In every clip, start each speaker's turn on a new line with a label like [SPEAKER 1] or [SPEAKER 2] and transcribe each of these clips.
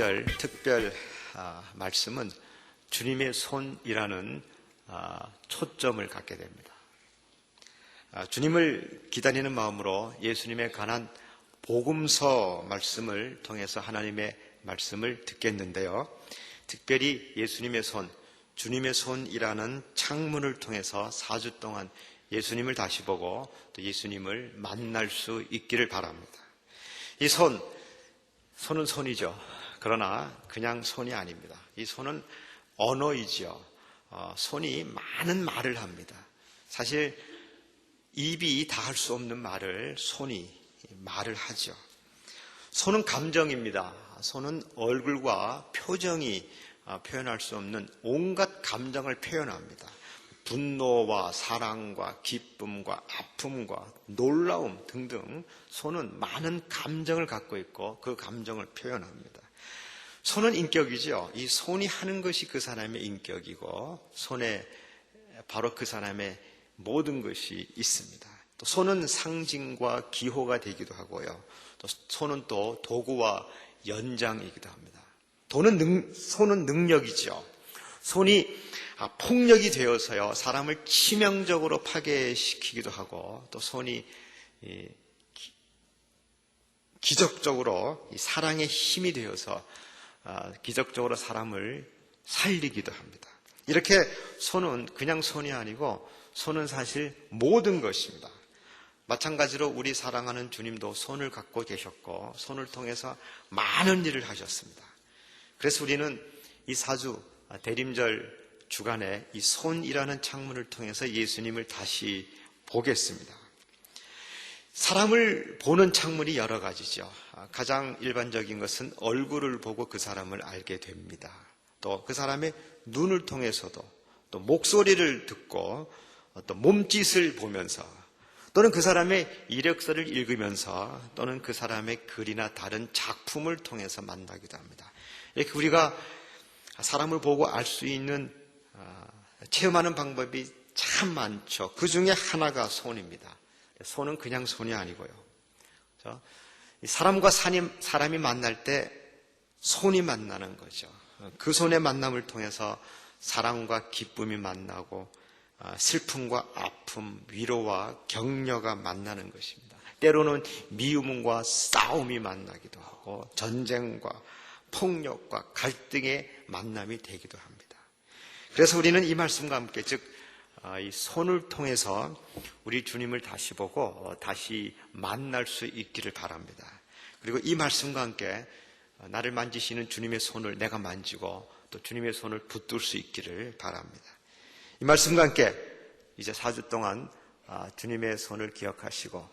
[SPEAKER 1] 대림절 특별 말씀은 주님의 손이라는 초점을 갖게 됩니다. 주님을 기다리는 마음으로 예수님에 관한 복음서 말씀을 통해서 하나님의 말씀을 듣겠는데요. 특별히 예수님의 손, 주님의 손이라는 창문을 통해서 4주 동안 예수님을 다시 보고 또 예수님을 만날 수 있기를 바랍니다. 이 손은 손이죠. 그러나 그냥 손이 아닙니다. 이 손은 언어이죠. 손이 많은 말을 합니다. 사실 입이 다 할 수 없는 말을 손이 말을 하죠. 손은 감정입니다. 손은 얼굴과 표정이 표현할 수 없는 온갖 감정을 표현합니다. 분노와 사랑과 기쁨과 아픔과 놀라움 등등 손은 많은 감정을 갖고 있고 그 감정을 표현합니다. 손은 인격이죠. 이 손이 하는 것이 그 사람의 인격이고 손에 바로 그 사람의 모든 것이 있습니다. 또 손은 상징과 기호가 되기도 하고요. 또 손은 또 도구와 연장이기도 합니다. 손은 능력이죠. 손이 폭력이 되어서요, 사람을 치명적으로 파괴시키기도 하고, 또 손이 기적적으로 사랑의 힘이 되어서 기적적으로 사람을 살리기도 합니다. 이렇게 손은 그냥 손이 아니고 손은 사실 모든 것입니다. 마찬가지로 우리 사랑하는 주님도 손을 갖고 계셨고 손을 통해서 많은 일을 하셨습니다. 그래서 우리는 이 4주 대림절 주간에 이 손이라는 창문을 통해서 예수님을 다시 보겠습니다. 사람을 보는 창문이 여러 가지죠. 가장 일반적인 것은 얼굴을 보고 그 사람을 알게 됩니다. 또 그 사람의 눈을 통해서도, 또 목소리를 듣고, 또 몸짓을 보면서, 또는 그 사람의 이력서를 읽으면서, 또는 그 사람의 글이나 다른 작품을 통해서 만나기도 합니다. 이렇게 우리가 사람을 보고 알 수 있는 체험하는 방법이 참 많죠. 그 중에 하나가 손입니다. 손은 그냥 손이 아니고요. 사람과 사람이 만날 때 손이 만나는 거죠. 그 손의 만남을 통해서 사랑과 기쁨이 만나고 슬픔과 아픔, 위로와 격려가 만나는 것입니다. 때로는 미움과 싸움이 만나기도 하고 전쟁과 폭력과 갈등의 만남이 되기도 합니다. 그래서 우리는 이 말씀과 함께 이 손을 통해서 우리 주님을 다시 보고 다시 만날 수 있기를 바랍니다. 그리고 이 말씀과 함께 나를 만지시는 주님의 손을 내가 만지고 또 주님의 손을 붙들 수 있기를 바랍니다. 이 말씀과 함께 이제 4주 동안 주님의 손을 기억하시고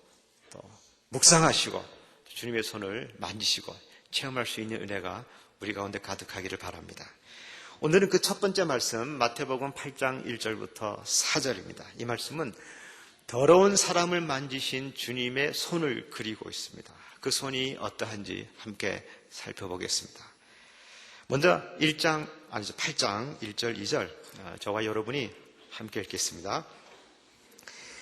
[SPEAKER 1] 또 묵상하시고 주님의 손을 만지시고 체험할 수 있는 은혜가 우리 가운데 가득하기를 바랍니다. 오늘은 그 첫 번째 말씀 마태복음 8장 1절부터 4절입니다. 이 말씀은 더러운 사람을 만지신 주님의 손을 그리고 있습니다. 그 손이 어떠한지 함께 살펴보겠습니다. 먼저 8장 1절 2절 저와 여러분이 함께 읽겠습니다.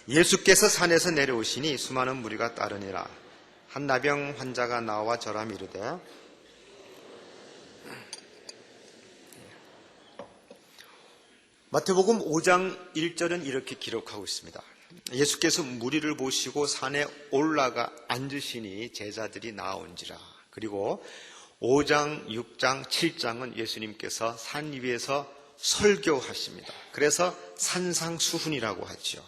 [SPEAKER 1] 예수께서 산에서 내려오시니 수많은 무리가 따르니라. 한 나병 환자가 나와 저라 이르되 마태복음 5장 1절은 이렇게 기록하고 있습니다. 예수께서 무리를 보시고 산에 올라가 앉으시니 제자들이 나온지라. 그리고 5장, 6장, 7장은 예수님께서 산 위에서 설교하십니다. 그래서 산상수훈이라고 하죠.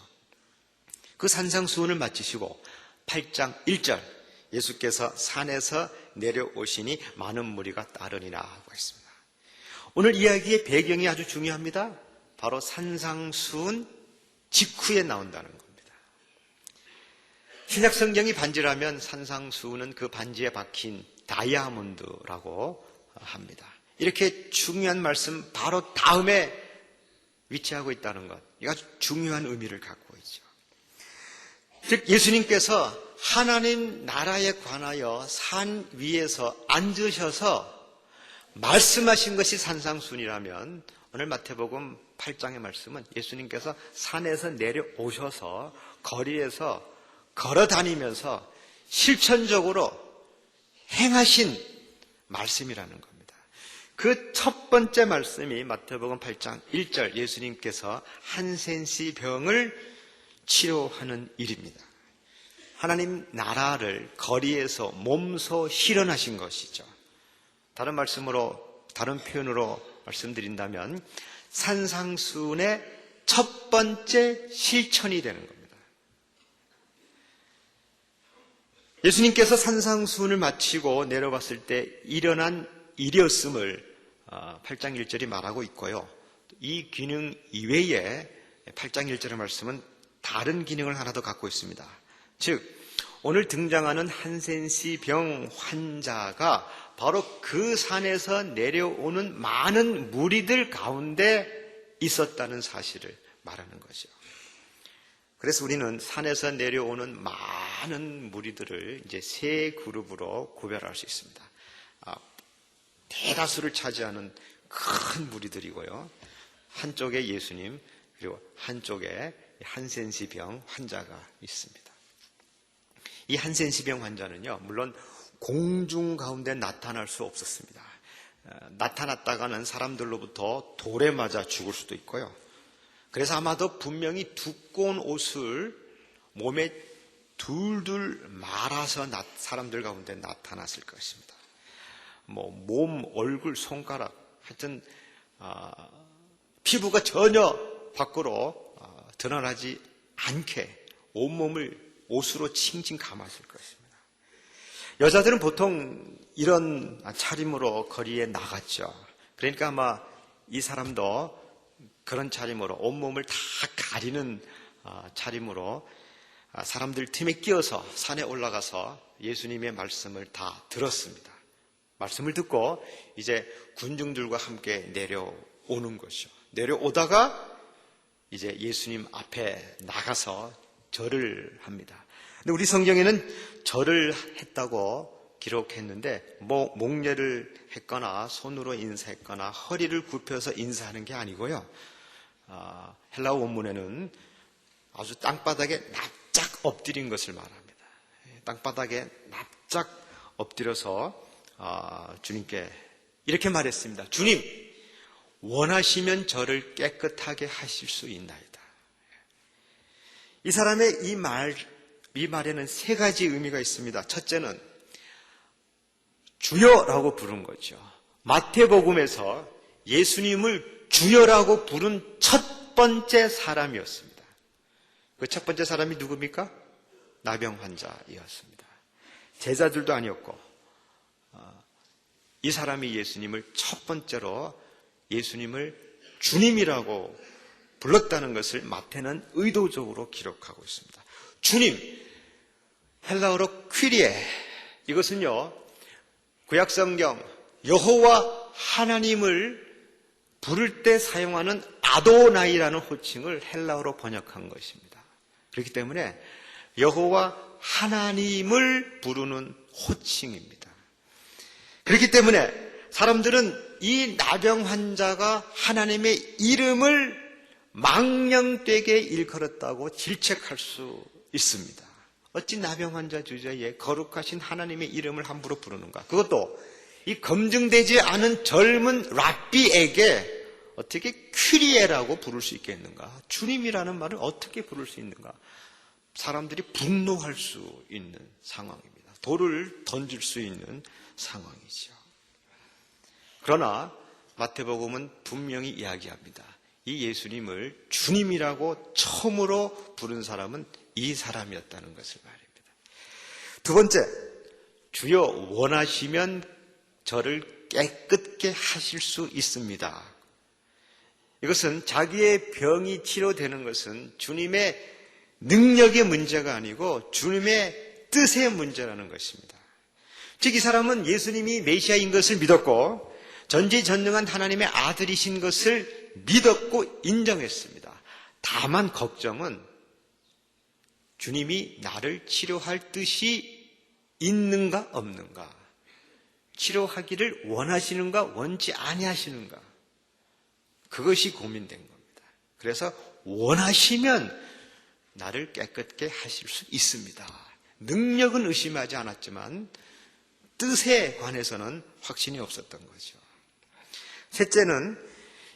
[SPEAKER 1] 그 산상수훈을 마치시고 8장 1절 예수께서 산에서 내려오시니 많은 무리가 따르니라 하고 있습니다. 오늘 이야기의 배경이 아주 중요합니다. 바로 산상수훈 직후에 나온다는 겁니다. 신약 성경이 반지라면 산상수훈은 그 반지에 박힌 다이아몬드라고 합니다. 이렇게 중요한 말씀 바로 다음에 위치하고 있다는 것, 이거 아주 중요한 의미를 갖고 있죠. 즉 예수님께서 하나님 나라에 관하여 산 위에서 앉으셔서 말씀하신 것이 산상수훈이라면 오늘 마태복음 8장의 말씀은 예수님께서 산에서 내려오셔서 거리에서 걸어 다니면서 실천적으로 행하신 말씀이라는 겁니다. 그 첫 번째 말씀이 마태복음 8장 1절 예수님께서 한센시 병을 치료하는 일입니다. 하나님 나라를 거리에서 몸소 실현하신 것이죠. 다른 표현으로 말씀드린다면 산상수훈의 첫 번째 실천이 되는 겁니다. 예수님께서 산상수훈을 마치고 내려갔을 때 일어난 일이었음을 8장 1절이 말하고 있고요. 이 기능 이외에 8장 1절의 말씀은 다른 기능을 하나 더 갖고 있습니다. 즉 오늘 등장하는 한센시 병 환자가 바로 그 산에서 내려오는 많은 무리들 가운데 있었다는 사실을 말하는 거죠. 그래서 우리는 산에서 내려오는 많은 무리들을 이제 세 그룹으로 구별할 수 있습니다. 대다수를 차지하는 큰 무리들이고요. 한쪽에 예수님, 그리고 한쪽에 한센시 병 환자가 있습니다. 이 한센시 병 환자는요, 물론 공중 가운데 나타날 수 없었습니다. 나타났다가는 사람들로부터 돌에 맞아 죽을 수도 있고요. 그래서 아마도 분명히 두꺼운 옷을 몸에 둘둘 말아서 사람들 가운데 나타났을 것입니다. 몸, 얼굴, 손가락, 하여튼 피부가 전혀 밖으로 드러나지 않게 온몸을 옷으로 칭칭 감았을 것입니다. 여자들은 보통 이런 차림으로 거리에 나갔죠. 그러니까 아마 이 사람도 그런 차림으로 온몸을 다 가리는 차림으로 사람들 틈에 끼어서 산에 올라가서 예수님의 말씀을 다 들었습니다. 말씀을 듣고 이제 군중들과 함께 내려오는 것이죠. 내려오다가 이제 예수님 앞에 나가서 절을 합니다. 근데 우리 성경에는 절을 했다고 기록했는데 목례를 했거나 손으로 인사했거나 허리를 굽혀서 인사하는 게 아니고요. 헬라어 원문에는 아주 땅바닥에 납작 엎드린 것을 말합니다. 땅바닥에 납작 엎드려서 주님께 이렇게 말했습니다. 주님, 원하시면 저를 깨끗하게 하실 수 있나이다. 이 사람의 이 말에는 세 가지 의미가 있습니다. 첫째는 주여라고 부른 거죠. 마태복음에서 예수님을 주여라고 부른 첫 번째 사람이었습니다. 그 첫 번째 사람이 누굽니까? 나병 환자였습니다. 제자들도 아니었고 이 사람이 예수님을 첫 번째로 예수님을 주님이라고 불렀다는 것을 마태는 의도적으로 기록하고 있습니다. 주님, 헬라어로 퀴리에, 이것은요 구약성경 여호와 하나님을 부를 때 사용하는 아도나이라는 호칭을 헬라어로 번역한 것입니다. 그렇기 때문에 여호와 하나님을 부르는 호칭입니다. 그렇기 때문에 사람들은 이 나병 환자가 하나님의 이름을 망령되게 일컬었다고 질책할 수 있습니다. 어찌 나병 환자 주제에 거룩하신 하나님의 이름을 함부로 부르는가? 그것도 이 검증되지 않은 젊은 랍비에게 어떻게 퀴리에라고 부를 수 있겠는가? 주님이라는 말을 어떻게 부를 수 있는가? 사람들이 분노할 수 있는 상황입니다. 돌을 던질 수 있는 상황이죠. 그러나 마태복음은 분명히 이야기합니다. 이 예수님을 주님이라고 처음으로 부른 사람은 이 사람이었다는 것을 말입니다. 두 번째, 주여 원하시면 저를 깨끗게 하실 수 있습니다. 이것은 자기의 병이 치료되는 것은 주님의 능력의 문제가 아니고 주님의 뜻의 문제라는 것입니다. 즉 이 사람은 예수님이 메시아인 것을 믿었고 전지전능한 하나님의 아들이신 것을 믿었고 인정했습니다. 다만 걱정은 주님이 나를 치료할 뜻이 있는가 없는가, 치료하기를 원하시는가 원치 아니하시는가, 그것이 고민된 겁니다. 그래서 원하시면 나를 깨끗게 하실 수 있습니다. 능력은 의심하지 않았지만 뜻에 관해서는 확신이 없었던 거죠. 셋째는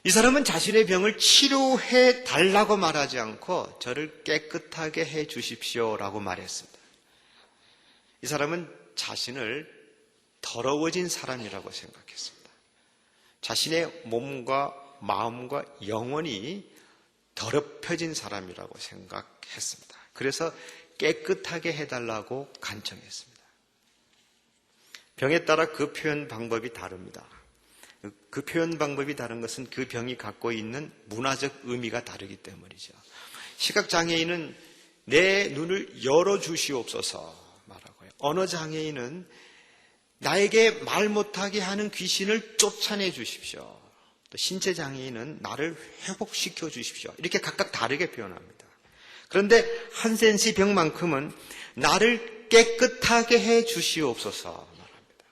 [SPEAKER 1] 이 사람은 자신의 병을 치료해 달라고 말하지 않고 저를 깨끗하게 해 주십시오라고 말했습니다. 이 사람은 자신을 더러워진 사람이라고 생각했습니다. 자신의 몸과 마음과 영혼이 더럽혀진 사람이라고 생각했습니다. 그래서 깨끗하게 해달라고 간청했습니다. 병에 따라 그 표현 방법이 다릅니다. 그 표현 방법이 다른 것은 그 병이 갖고 있는 문화적 의미가 다르기 때문이죠. 시각장애인은 내 눈을 열어주시옵소서 말하고요. 언어장애인은 나에게 말 못하게 하는 귀신을 쫓아내 주십시오. 또 신체장애인은 나를 회복시켜 주십시오. 이렇게 각각 다르게 표현합니다. 그런데 한센시 병만큼은 나를 깨끗하게 해 주시옵소서 말합니다.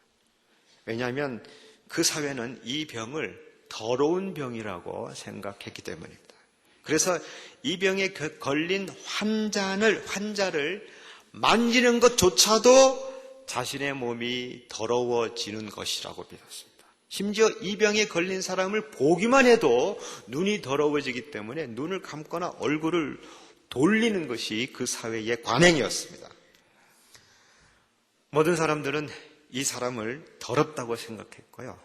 [SPEAKER 1] 왜냐하면 그 사회는 이 병을 더러운 병이라고 생각했기 때문입니다. 그래서 이 병에 걸린 환자를 만지는 것조차도 자신의 몸이 더러워지는 것이라고 믿었습니다. 심지어 이 병에 걸린 사람을 보기만 해도 눈이 더러워지기 때문에 눈을 감거나 얼굴을 돌리는 것이 그 사회의 관행이었습니다. 모든 사람들은 이 사람을 더럽다고 생각했고요.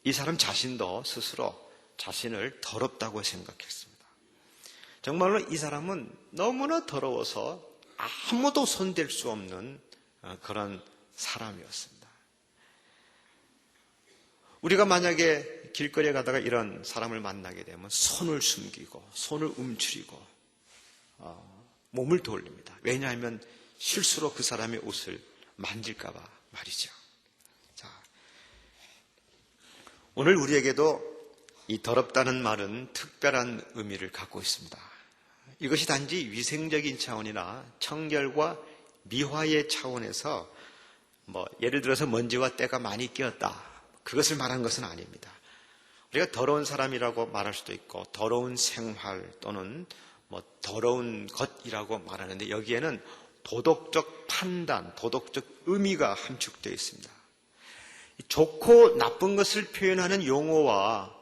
[SPEAKER 1] 이 사람 자신도 스스로 자신을 더럽다고 생각했습니다. 정말로 이 사람은 너무나 더러워서 아무도 손댈 수 없는 그런 사람이었습니다. 우리가 만약에 길거리에 가다가 이런 사람을 만나게 되면 손을 숨기고 손을 움츠리고 몸을 돌립니다. 왜냐하면 실수로 그 사람의 옷을 만질까 봐 말이죠. 자, 오늘 우리에게도 이 더럽다는 말은 특별한 의미를 갖고 있습니다. 이것이 단지 위생적인 차원이나 청결과 미화의 차원에서 예를 들어서 먼지와 때가 많이 끼었다. 그것을 말한 것은 아닙니다. 우리가 더러운 사람이라고 말할 수도 있고 더러운 생활 또는 더러운 것이라고 말하는데 여기에는 도덕적 판단, 도덕적 의미가 함축되어 있습니다. 좋고 나쁜 것을 표현하는 용어와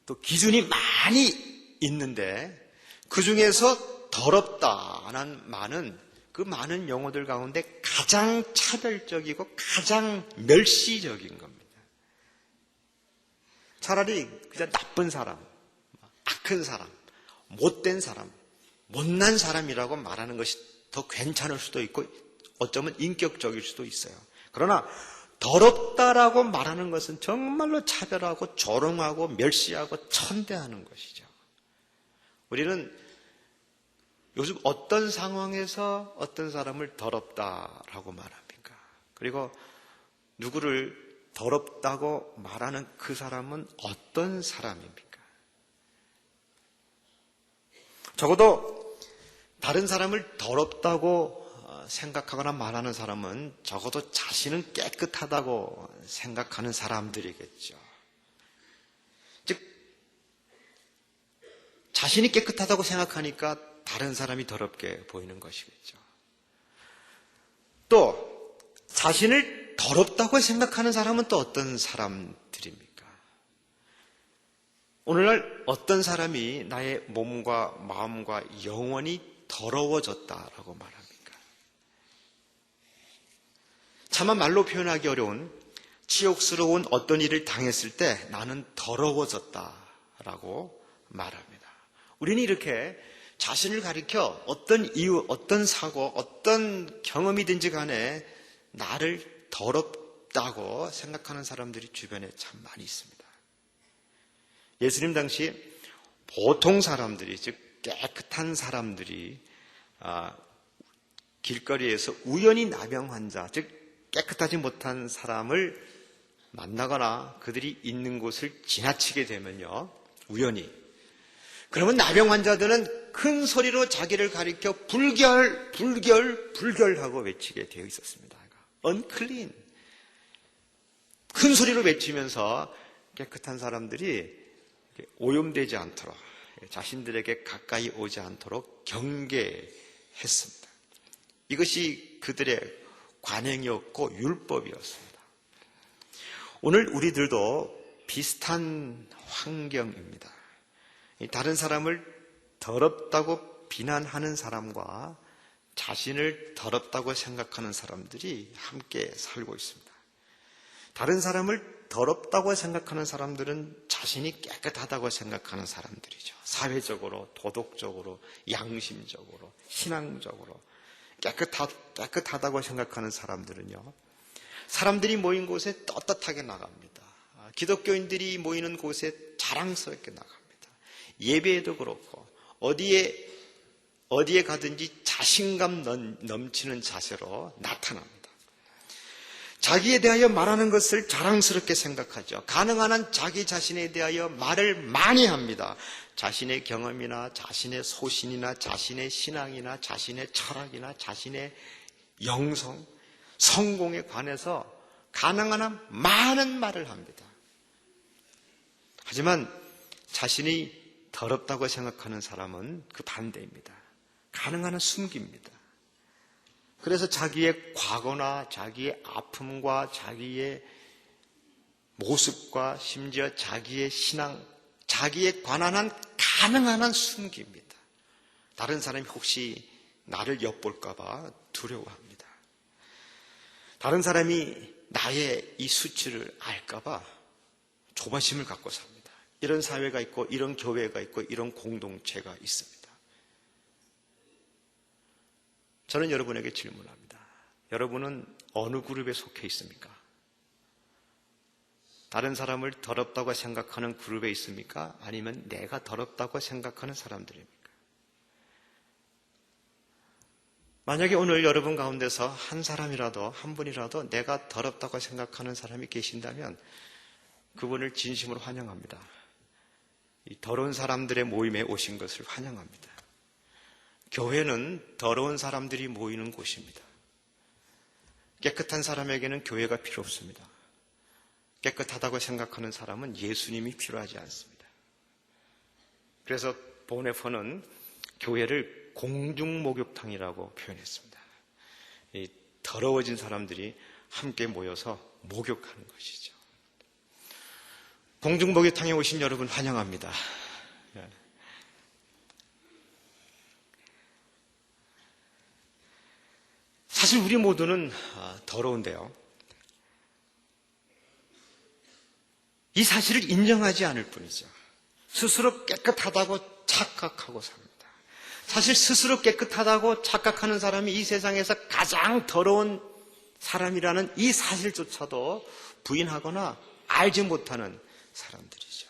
[SPEAKER 1] 또 기준이 많이 있는데 그 중에서 더럽다는 말은 그 많은 용어들 가운데 가장 차별적이고 가장 멸시적인 겁니다. 차라리 그냥 나쁜 사람, 악한 사람, 못된 사람, 못난 사람이라고 말하는 것이 더 괜찮을 수도 있고 어쩌면 인격적일 수도 있어요. 그러나 더럽다라고 말하는 것은 정말로 차별하고 조롱하고 멸시하고 천대하는 것이죠. 우리는 요즘 어떤 상황에서 어떤 사람을 더럽다라고 말합니까? 그리고 누구를 더럽다고 말하는 그 사람은 어떤 사람입니까? 적어도 다른 사람을 더럽다고 생각하거나 말하는 사람은 적어도 자신은 깨끗하다고 생각하는 사람들이겠죠. 즉, 자신이 깨끗하다고 생각하니까 다른 사람이 더럽게 보이는 것이겠죠. 또 자신을 더럽다고 생각하는 사람은 또 어떤 사람들입니까? 오늘날 어떤 사람이 나의 몸과 마음과 영혼이 더러워졌다라고 말합니까? 차마 말로 표현하기 어려운 치욕스러운 어떤 일을 당했을 때 나는 더러워졌다라고 말합니다. 우리는 이렇게 자신을 가리켜 어떤 이유, 어떤 사고, 어떤 경험이든지 간에 나를 더럽다고 생각하는 사람들이 주변에 참 많이 있습니다. 예수님 당시 보통 사람들이, 즉 깨끗한 사람들이 길거리에서 우연히 나병 환자, 즉 깨끗하지 못한 사람을 만나거나 그들이 있는 곳을 지나치게 되면요, 우연히, 그러면 나병 환자들은 큰 소리로 자기를 가리켜 불결, 불결, 불결하고 외치게 되어 있었습니다. unclean. 큰 소리로 외치면서 깨끗한 사람들이 오염되지 않도록, 자신들에게 가까이 오지 않도록 경계했습니다. 이것이 그들의 관행이었고 율법이었습니다. 오늘 우리들도 비슷한 환경입니다. 다른 사람을 더럽다고 비난하는 사람과 자신을 더럽다고 생각하는 사람들이 함께 살고 있습니다. 다른 사람을 더럽다고 생각하는 사람들은 자신이 깨끗하다고 생각하는 사람들이죠. 사회적으로, 도덕적으로, 양심적으로, 신앙적으로 깨끗하다고 생각하는 사람들은요, 사람들이 모인 곳에 떳떳하게 나갑니다. 기독교인들이 모이는 곳에 자랑스럽게 나갑니다. 예배에도 그렇고 어디에 가든지 자신감 넘치는 자세로 나타납니다. 자기에 대하여 말하는 것을 자랑스럽게 생각하죠. 가능한 한 자기 자신에 대하여 말을 많이 합니다. 자신의 경험이나 자신의 소신이나 자신의 신앙이나 자신의 철학이나 자신의 영성, 성공에 관해서 가능한 한 많은 말을 합니다. 하지만 자신이 더럽다고 생각하는 사람은 그 반대입니다. 가능한 한 숨깁니다. 그래서 자기의 과거나 자기의 아픔과 자기의 모습과 심지어 자기의 신앙, 자기에 관한 한 가능한 한 숨깁니다. 다른 사람이 혹시 나를 엿볼까 봐 두려워합니다. 다른 사람이 나의 이 수치를 알까 봐 조바심을 갖고 삽니다. 이런 사회가 있고 이런 교회가 있고 이런 공동체가 있습니다. 저는 여러분에게 질문합니다. 여러분은 어느 그룹에 속해 있습니까? 다른 사람을 더럽다고 생각하는 그룹에 있습니까? 아니면 내가 더럽다고 생각하는 사람들입니까? 만약에 오늘 여러분 가운데서 한 사람이라도, 한 분이라도 내가 더럽다고 생각하는 사람이 계신다면 그분을 진심으로 환영합니다. 이 더러운 사람들의 모임에 오신 것을 환영합니다. 교회는 더러운 사람들이 모이는 곳입니다. 깨끗한 사람에게는 교회가 필요 없습니다. 깨끗하다고 생각하는 사람은 예수님이 필요하지 않습니다. 그래서 보네퍼는 교회를 공중목욕탕이라고 표현했습니다. 이 더러워진 사람들이 함께 모여서 목욕하는 것이죠. 공중목욕탕에 오신 여러분 환영합니다. 사실 우리 모두는 더러운데요. 이 사실을 인정하지 않을 뿐이죠. 스스로 깨끗하다고 착각하고 삽니다. 사실 스스로 깨끗하다고 착각하는 사람이 이 세상에서 가장 더러운 사람이라는 이 사실조차도 부인하거나 알지 못하는 사람들이죠.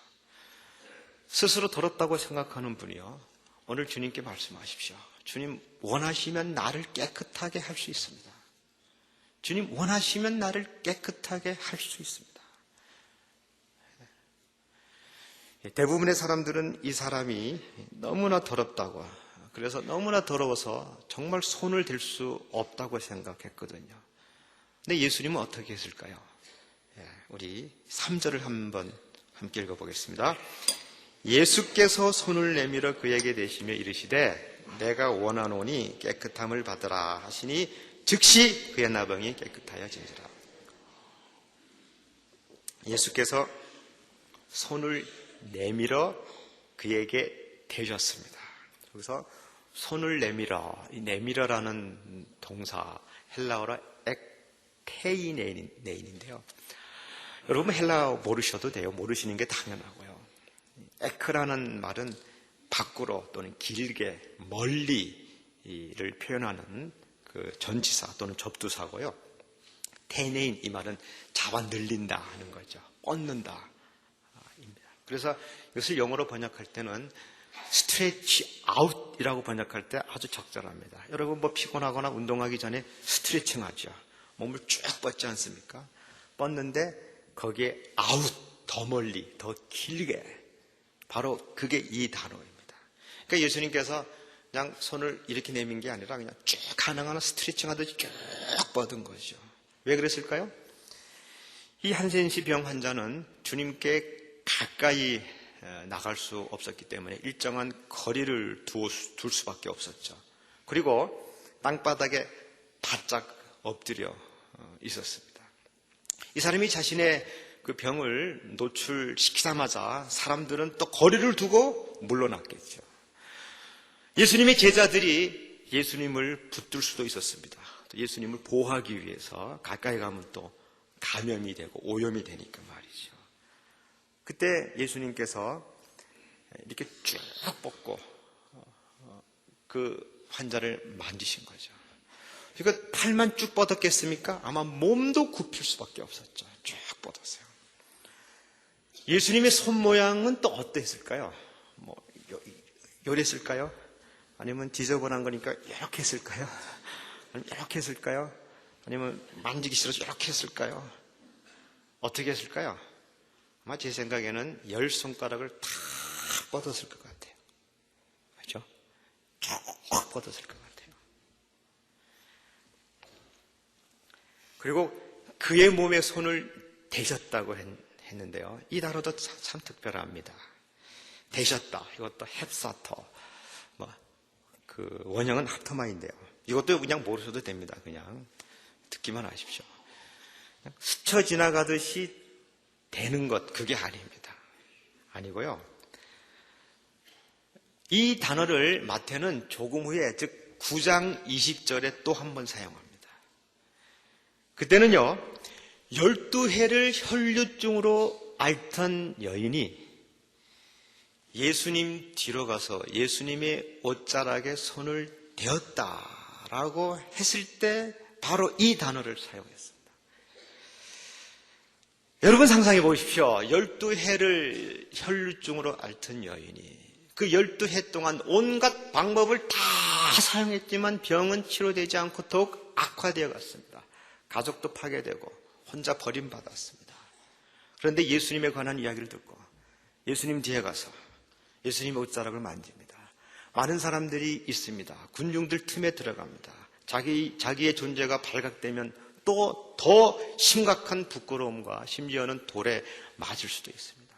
[SPEAKER 1] 스스로 더럽다고 생각하는 분이요, 오늘 주님께 말씀하십시오. 주님 원하시면 나를 깨끗하게 할 수 있습니다. 주님 원하시면 나를 깨끗하게 할 수 있습니다. 대부분의 사람들은 이 사람이 너무나 더럽다고, 그래서 너무나 더러워서 정말 손을 댈 수 없다고 생각했거든요. 근데 예수님은 어떻게 했을까요? 우리 3절을 한번 함께 읽어보겠습니다. 예수께서 손을 내밀어 그에게 대시며 이르시되 내가 원하노니 깨끗함을 받으라 하시니 즉시 그의 나병이 깨끗하여진지라. 예수께서 손을 내밀어 그에게 대셨습니다. 여기서 손을 내밀어, 이 내밀어라는 동사 헬라어로 ek테이네인인데요. 여러분 헬라어 모르셔도 돼요. 모르시는 게 당연하고요. 에크라는 말은 밖으로 또는 길게 멀리를 표현하는 그 전치사 또는 접두사고요. 테네인, 이 말은 잡아 늘린다 하는 거죠. 뻗는다 입니다. 그래서 이것을 영어로 번역할 때는 스트레치 아웃이라고 번역할 때 아주 적절합니다. 여러분 뭐 피곤하거나 운동하기 전에 스트레칭 하죠. 몸을 쭉 뻗지 않습니까? 뻗는데 거기에 아웃, 더 멀리, 더 길게, 바로 그게 이 단어입니다. 그러니까 예수님께서 그냥 손을 이렇게 내민 게 아니라 그냥 쭉 가능한 스트레칭 하듯이 쭉 뻗은 거죠. 왜 그랬을까요? 이 한센시 병 환자는 주님께 가까이 나갈 수 없었기 때문에 일정한 거리를 둘 수밖에 없었죠. 그리고 땅바닥에 바짝 엎드려 있었습니다. 이 사람이 자신의 그 병을 노출시키자마자 사람들은 또 거리를 두고 물러났겠죠. 예수님의 제자들이 예수님을 붙들 수도 있었습니다. 또 예수님을 보호하기 위해서 가까이 가면 또 감염이 되고 오염이 되니까 말이죠. 그때 예수님께서 이렇게 쭉 뻗고 그 환자를 만지신 거죠. 그러니까 팔만 쭉 뻗었겠습니까? 아마 몸도 굽힐 수밖에 없었죠. 쭉 뻗었어요. 예수님의 손 모양은 또 어땠을까요? 뭐 요랬을까요? 아니면 지저분한 거니까 이렇게 했을까요? 아니면 이렇게 했을까요? 아니면 만지기 싫어서 이렇게 했을까요? 어떻게 했을까요? 아마 제 생각에는 10손가락을 다 뻗었을 것 같아요. 그렇죠? 쭉 뻗었을 것 같아요. 그리고 그의 몸에 손을 대셨다고 했는데요. 이 단어도 참 특별합니다. 대셨다. 이것도 헵사터. 그 원형은 합터마인데요. 이것도 그냥 모르셔도 됩니다. 그냥 듣기만 하십시오. 스쳐 지나가듯이 되는 것, 그게 아닙니다. 아니고요. 이 단어를 마태는 조금 후에, 즉 9장 20절에 또 한 번 사용합니다. 그때는요, 12해를 혈류증으로 앓던 여인이 예수님 뒤로 가서 예수님의 옷자락에 손을 대었다라고 했을 때 바로 이 단어를 사용했습니다. 여러분 상상해 보십시오. 12해를 혈류증으로 앓던 여인이 그 12해 동안 온갖 방법을 다 사용했지만 병은 치료되지 않고 더욱 악화되어 갔습니다. 가족도 파괴되고 혼자 버림받았습니다. 그런데 예수님에 관한 이야기를 듣고 예수님 뒤에 가서 예수님의 옷자락을 만집니다. 많은 사람들이 있습니다. 군중들 틈에 들어갑니다. 자기의 존재가 발각되면 또 더 심각한 부끄러움과 심지어는 돌에 맞을 수도 있습니다.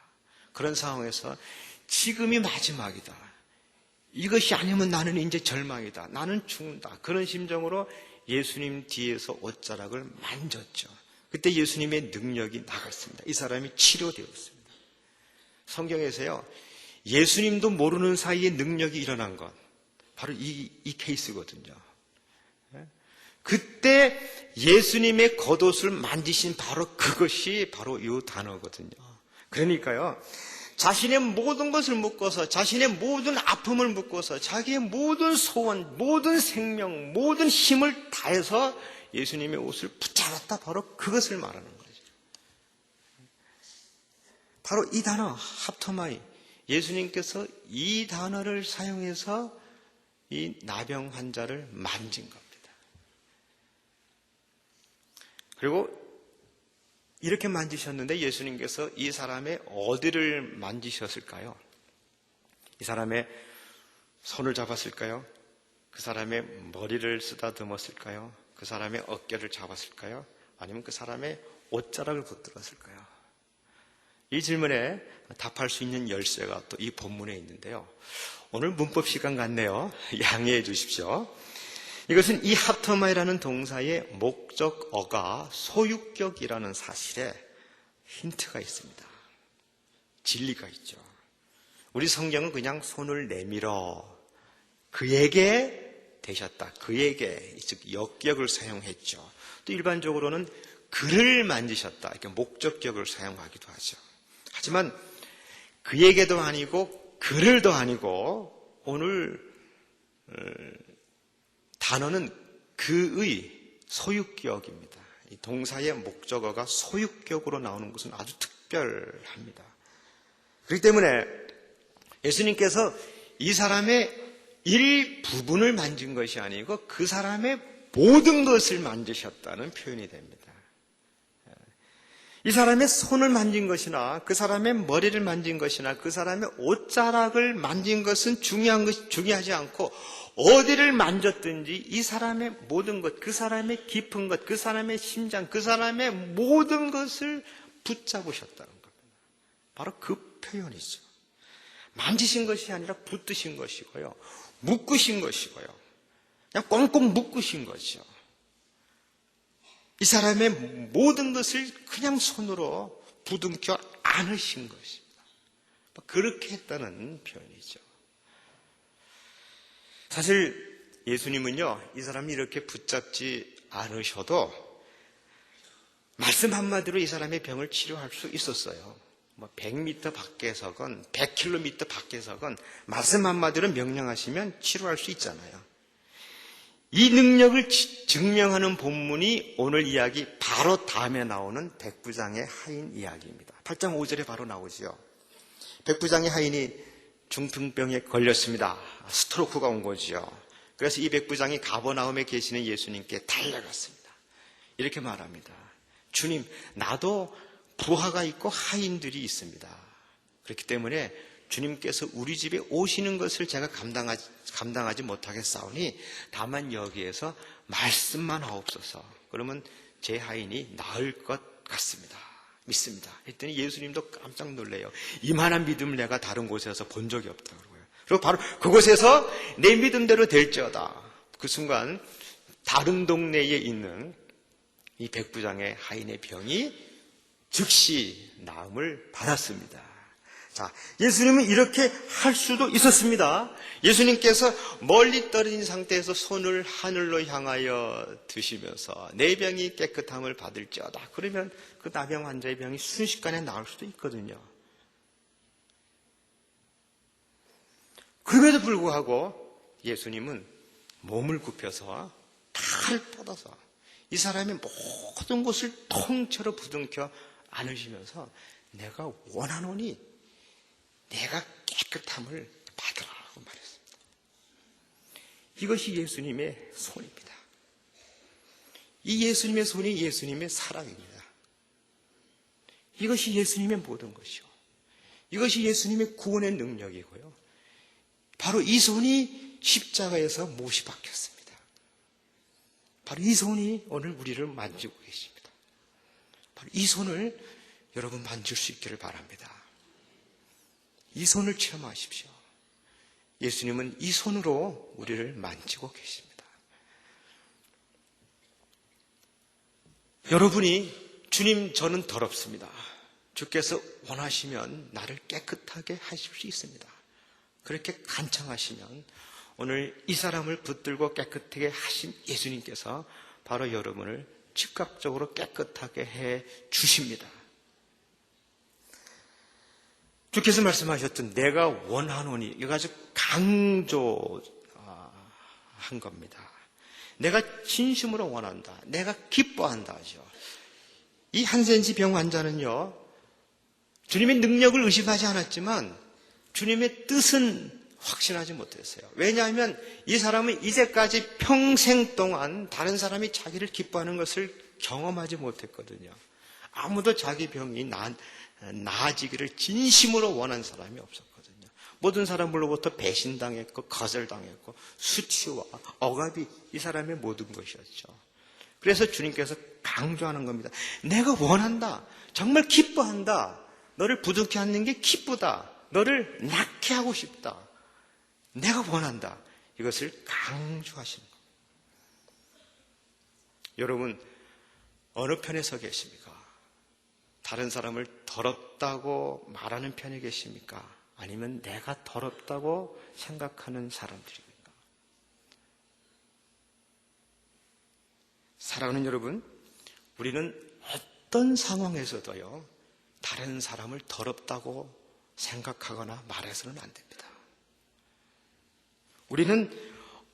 [SPEAKER 1] 그런 상황에서 지금이 마지막이다. 이것이 아니면 나는 이제 절망이다. 나는 죽는다. 그런 심정으로 예수님 뒤에서 옷자락을 만졌죠. 그때 예수님의 능력이 나갔습니다. 이 사람이 치료되었습니다. 성경에서요, 예수님도 모르는 사이에 능력이 일어난 것, 바로 이 케이스거든요. 그때 예수님의 겉옷을 만지신 바로 그것이 바로 이 단어거든요. 그러니까요, 자신의 모든 것을 묶어서, 자신의 모든 아픔을 묶어서, 자기의 모든 소원, 모든 생명, 모든 힘을 다해서 예수님의 옷을 붙잡았다. 바로 그것을 말하는 거죠. 바로 이 단어, 합터마이. 예수님께서 이 단어를 사용해서 이 나병 환자를 만진 겁니다. 그리고 이렇게 만지셨는데 예수님께서 이 사람의 어디를 만지셨을까요? 이 사람의 손을 잡았을까요? 그 사람의 머리를 쓰다듬었을까요? 그 사람의 어깨를 잡았을까요? 아니면 그 사람의 옷자락을 붙들었을까요? 이 질문에 답할 수 있는 열쇠가 또 이 본문에 있는데요. 오늘 문법 시간 같네요. 양해해 주십시오. 이것은 이 합터마이라는 동사의 목적어가 소유격이라는 사실에 힌트가 있습니다. 진리가 있죠. 우리 성경은 그냥 손을 내밀어 그에게 대셨다. 그에게, 즉 역격을 사용했죠. 또 일반적으로는 그를 만지셨다. 이렇게 목적격을 사용하기도 하죠. 하지만 그에게도 아니고 그를도 아니고 오늘 단어는 그의 소유격입니다. 이 동사의 목적어가 소유격으로 나오는 것은 아주 특별합니다. 그렇기 때문에 예수님께서 이 사람의 일부분을 만진 것이 아니고 그 사람의 모든 것을 만지셨다는 표현이 됩니다. 이 사람의 손을 만진 것이나 그 사람의 머리를 만진 것이나 그 사람의 옷자락을 만진 것은 중요하지 않고 어디를 만졌든지 이 사람의 모든 것, 그 사람의 깊은 것, 그 사람의 심장, 그 사람의 모든 것을 붙잡으셨다는 겁니다. 바로 그 표현이죠. 만지신 것이 아니라 붙드신 것이고요. 묶으신 것이고요. 그냥 꽁꽁 묶으신 거죠. 이 사람의 모든 것을 그냥 손으로 부둥켜 안으신 것입니다. 그렇게 했다는 표현이죠. 사실 예수님은요, 이 사람이 이렇게 붙잡지 않으셔도 말씀 한마디로 이 사람의 병을 치료할 수 있었어요. 100m 밖에서건 100km 밖에서건 말씀 한마디로 명령하시면 치료할 수 있잖아요. 이 능력을 증명하는 본문이 오늘 이야기 바로 다음에 나오는 백부장의 하인 이야기입니다. 8장 5절에 바로 나오죠. 백부장의 하인이 중풍병에 걸렸습니다. 스트로크가 온 거죠. 그래서 이 백부장이 가버나움에 계시는 예수님께 달려갔습니다. 이렇게 말합니다. 주님, 나도 부하가 있고 하인들이 있습니다. 그렇기 때문에 주님께서 우리 집에 오시는 것을 제가 감당하지 못하겠사오니 다만 여기에서 말씀만 하옵소서. 그러면 제 하인이 나을 것 같습니다. 믿습니다. 했더니 예수님도 깜짝 놀래요. 이만한 믿음을 내가 다른 곳에서 본 적이 없다고 그러고요. 그리고 바로 그곳에서 내 믿음대로 될지어다. 그 순간 다른 동네에 있는 이 백부장의 하인의 병이 즉시 나음을 받았습니다. 자, 예수님은 이렇게 할 수도 있었습니다. 예수님께서 멀리 떨어진 상태에서 손을 하늘로 향하여 드시면서 내 병이 깨끗함을 받을지어다. 그러면 그 나병 환자의 병이 순식간에 나을 수도 있거든요. 그럼에도 불구하고 예수님은 몸을 굽혀서 칼을 뻗어서 이 사람의 모든 것을 통째로 부둥켜 안으시면서 내가 원하노니 내가 깨끗함을 받으라고 말했습니다. 이것이 예수님의 손입니다. 이 예수님의 손이 예수님의 사랑입니다. 이것이 예수님의 모든 것이요. 이것이 예수님의 구원의 능력이고요. 바로 이 손이 십자가에서 못이 박혔습니다. 바로 이 손이 오늘 우리를 만지고 계십니다. 바로 이 손을 여러분 만질 수 있기를 바랍니다. 이 손을 체험하십시오. 예수님은 이 손으로 우리를 만지고 계십니다. 여러분이 주님 저는 더럽습니다. 주께서 원하시면 나를 깨끗하게 하실 수 있습니다. 그렇게 간청하시면 오늘 이 사람을 붙들고 깨끗하게 하신 예수님께서 바로 여러분을 즉각적으로 깨끗하게 해 주십니다. 주께서 말씀하셨던 내가 원하노니 이거 아주 강조한 겁니다. 내가 진심으로 원한다. 내가 기뻐한다 하죠. 이 한센시 병 환자는요, 주님의 능력을 의심하지 않았지만 주님의 뜻은 확신하지 못했어요. 왜냐하면 이 사람은 이제까지 평생 동안 다른 사람이 자기를 기뻐하는 것을 경험하지 못했거든요. 아무도 자기 병이 나아지기를 진심으로 원한 사람이 없었거든요. 모든 사람으로부터 배신당했고 거절당했고 수치와 억압이 이 사람의 모든 것이었죠. 그래서 주님께서 강조하는 겁니다. 내가 원한다. 정말 기뻐한다. 너를 부둥켜 안는 게 기쁘다. 너를 낫게 하고 싶다. 내가 원한다. 이것을 강조하시는 겁니다. 여러분, 어느 편에 서 계십니까? 다른 사람을 더럽다고 말하는 편에 계십니까? 아니면 내가 더럽다고 생각하는 사람들입니까? 사랑하는 여러분, 우리는 어떤 상황에서도요, 다른 사람을 더럽다고 생각하거나 말해서는 안 됩니다. 우리는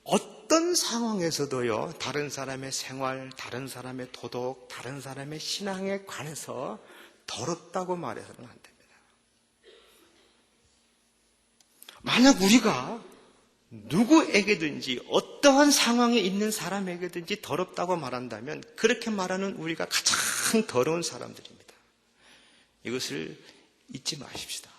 [SPEAKER 1] 어떤 상황에서도요, 다른 사람의 생활, 다른 사람의 도덕, 다른 사람의 신앙에 관해서 더럽다고 말해서는 안 됩니다. 만약 우리가 누구에게든지 어떠한 상황에 있는 사람에게든지 더럽다고 말한다면 그렇게 말하는 우리가 가장 더러운 사람들입니다. 이것을 잊지 마십시다.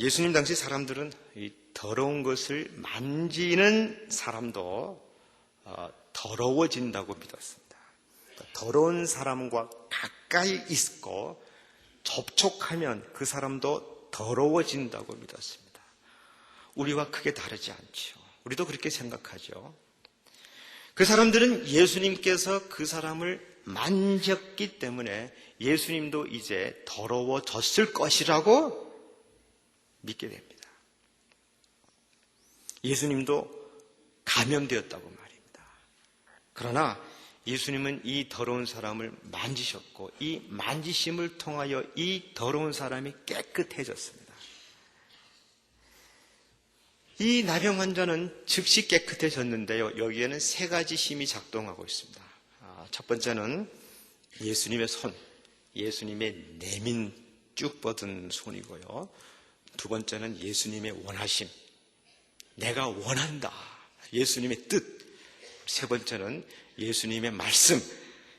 [SPEAKER 1] 예수님 당시 사람들은 이 더러운 것을 만지는 사람도 더러워진다고 믿었습니다. 더러운 사람과 가까이 있고 접촉하면 그 사람도 더러워진다고 믿었습니다. 우리와 크게 다르지 않죠. 우리도 그렇게 생각하죠. 그 사람들은 예수님께서 그 사람을 만졌기 때문에 예수님도 이제 더러워졌을 것이라고 믿게 됩니다. 예수님도 감염되었다고 말입니다. 그러나 예수님은 이 더러운 사람을 만지셨고 이 만지심을 통하여 이 더러운 사람이 깨끗해졌습니다. 이 나병 환자는 즉시 깨끗해졌는데요. 여기에는 세 가지 힘이 작동하고 있습니다. 첫 번째는 예수님의 손, 예수님의 내민 쭉 뻗은 손이고요. 두 번째는 예수님의 원하심, 내가 원한다, 예수님의 뜻. 세 번째는 예수님의 말씀,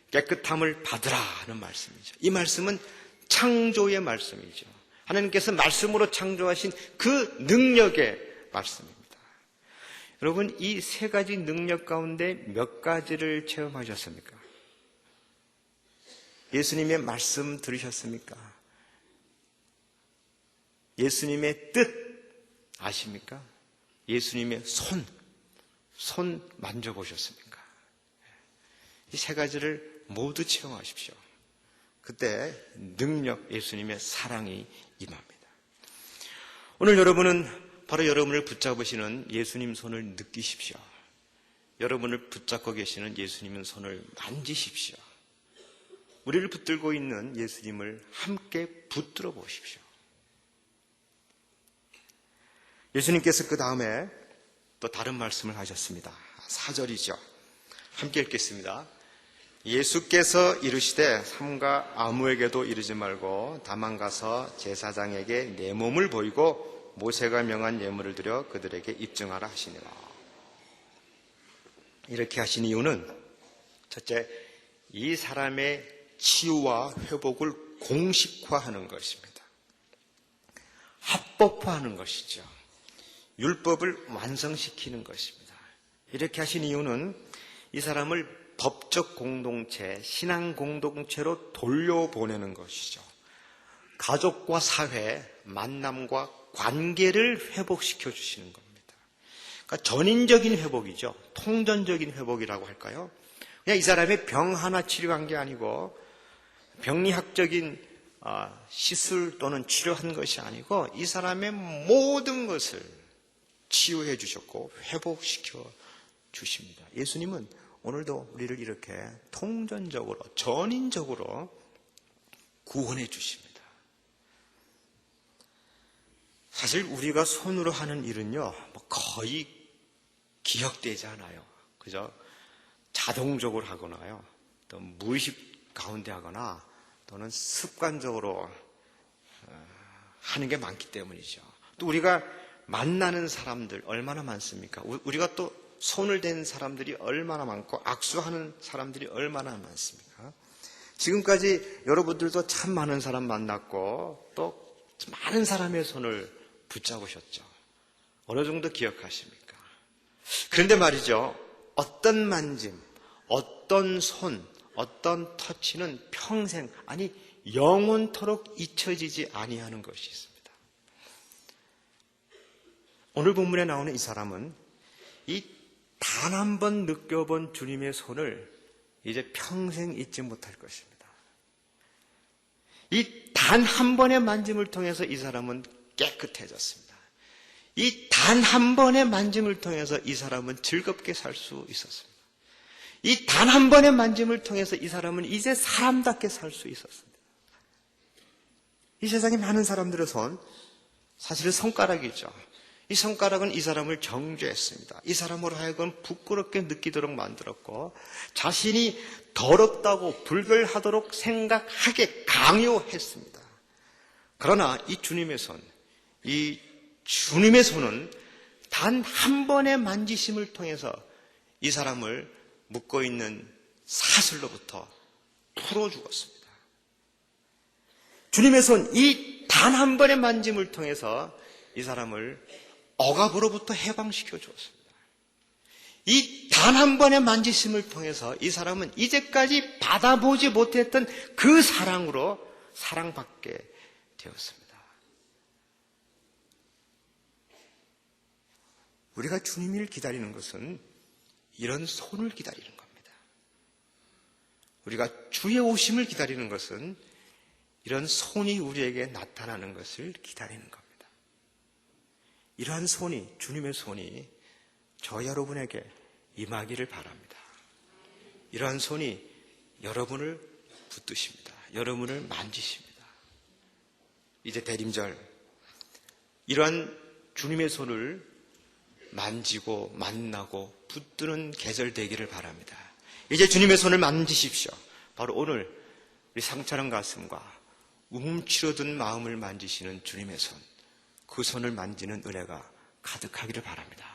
[SPEAKER 1] 깨끗함을 받으라 하는 말씀이죠. 이 말씀은 창조의 말씀이죠. 하나님께서 말씀으로 창조하신 그 능력의 말씀입니다. 여러분, 이 세 가지 능력 가운데 몇 가지를 체험하셨습니까? 예수님의 말씀 들으셨습니까? 예수님의 뜻 아십니까? 예수님의 손 만져보셨습니까? 이 세 가지를 모두 체험하십시오. 그때 능력, 예수님의 사랑이 임합니다. 오늘 여러분은 바로 여러분을 붙잡으시는 예수님 손을 느끼십시오. 여러분을 붙잡고 계시는 예수님의 손을 만지십시오. 우리를 붙들고 있는 예수님을 함께 붙들어 보십시오. 예수님께서 그 다음에 또 다른 말씀을 하셨습니다. 4절이죠. 함께 읽겠습니다. 예수께서 이르시되 삼가 아무에게도 이르지 말고 다만 가서 제사장에게 내 몸을 보이고 모세가 명한 예물을 드려 그들에게 입증하라 하시니라. 이렇게 하신 이유는 첫째, 이 사람의 치유와 회복을 공식화하는 것입니다. 합법화하는 것이죠. 율법을 완성시키는 것입니다. 이렇게 하신 이유는 이 사람을 법적 공동체, 신앙 공동체로 돌려보내는 것이죠. 가족과 사회, 만남과 관계를 회복시켜 주시는 겁니다. 그러니까 전인적인 회복이죠. 통전적인 회복이라고 할까요? 그냥 이 사람의 병 하나 치료한 게 아니고 병리학적인 시술 또는 치료한 것이 아니고 이 사람의 모든 것을 치유해 주셨고 회복시켜 주십니다. 예수님은 오늘도 우리를 이렇게 통전적으로, 전인적으로 구원해 주십니다. 사실 우리가 손으로 하는 일은요, 거의 기억되지 않아요. 그죠? 자동적으로 하거나요, 또 무의식 가운데 하거나 또는 습관적으로 하는 게 많기 때문이죠. 또 우리가 만나는 사람들 얼마나 많습니까? 우리가 또 손을 댄 사람들이 얼마나 많고 악수하는 사람들이 얼마나 많습니까? 지금까지 여러분들도 참 많은 사람 만났고 또 많은 사람의 손을 붙잡으셨죠. 어느 정도 기억하십니까? 그런데 말이죠, 어떤 만짐, 어떤 손, 어떤 터치는 평생, 아니 영원토록 잊혀지지 아니하는 것이 있습니다. 오늘 본문에 나오는 이 사람은 이 단 한 번 느껴본 주님의 손을 이제 평생 잊지 못할 것입니다. 이 단 한 번의 만짐을 통해서 이 사람은 깨끗해졌습니다. 이 단 한 번의 만짐을 통해서 이 사람은 즐겁게 살 수 있었습니다. 이 단 한 번의 만짐을 통해서 이 사람은 이제 사람답게 살 수 있었습니다. 이 세상에 많은 사람들의 손, 사실은 손가락이죠. 이 손가락은 이 사람을 정죄했습니다. 이 사람으로 하여금 부끄럽게 느끼도록 만들었고 자신이 더럽다고 불결하도록 생각하게 강요했습니다. 그러나 이 주님의 손, 이 주님의 손은 단 한 번의 만지심을 통해서 이 사람을 묶고 있는 사슬로부터 풀어주었습니다. 주님의 손, 이 단 한 번의 만짐을 통해서 이 사람을 억압으로부터 해방시켜 주었습니다. 이 단 한 번의 만지심을 통해서 이 사람은 이제까지 받아보지 못했던 그 사랑으로 사랑받게 되었습니다. 우리가 주님을 기다리는 것은 이런 손을 기다리는 겁니다. 우리가 주의 오심을 기다리는 것은 이런 손이 우리에게 나타나는 것을 기다리는 겁니다. 이러한 손이, 주님의 손이 저 여러분에게 임하기를 바랍니다. 이러한 손이 여러분을 붙드십니다. 여러분을 만지십니다. 이제 대림절, 이러한 주님의 손을 만지고 만나고 붙드는 계절 되기를 바랍니다. 이제 주님의 손을 만지십시오. 바로 오늘 우리 상처난 가슴과 움츠러든 마음을 만지시는 주님의 손, 그 손을 만지는 은혜가 가득하기를 바랍니다.